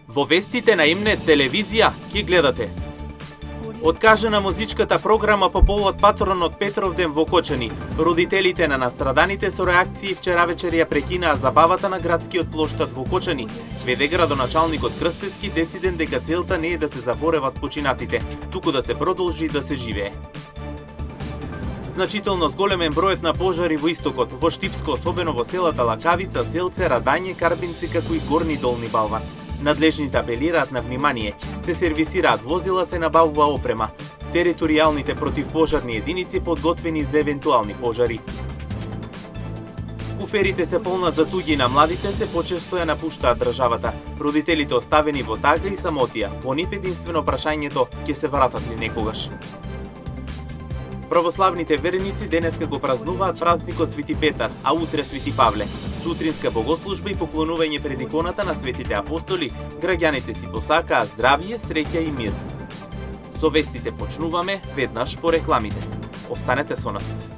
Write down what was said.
Во вестите на М-нет телевизија ќе гледате: откажана музичката програма по повод патронот Петровден во Кочани. Родителите на настраданите со реакции вчера вечер ја прекинаа забавата на градскиот плоштад во Кочани. Веде градоначалникот Крстевски дециден дека целта не е да се забореват починатите, туку да се продолжи да се живее. Значително зголемен бројот на пожари во истокот, во Штипско, особено во селата Лакавица, Селце, Радање, Карбинци, како и Горни Долни Балван. Надлежните апелираат на внимание, се сервисираат возила, се набавува опрема. Територијалните противпожарни единици подготвени за евентуални пожари. Куферите се полнат за туѓи, на младите се почесто ја напуштаат државата. Родителите оставени во тага и самотија. Во нив единствено прашањето: ќе се вратат ли некогаш? Православните вереници денеска го празнуваат празникот Свети Петар, а утре Свети Павле. Сутринска богослужба и поклонување пред иконата на светите апостоли, граѓаните си посакаа здравје, среќа и мир. Со вестите почнуваме веднаш по рекламите. Останете со нас.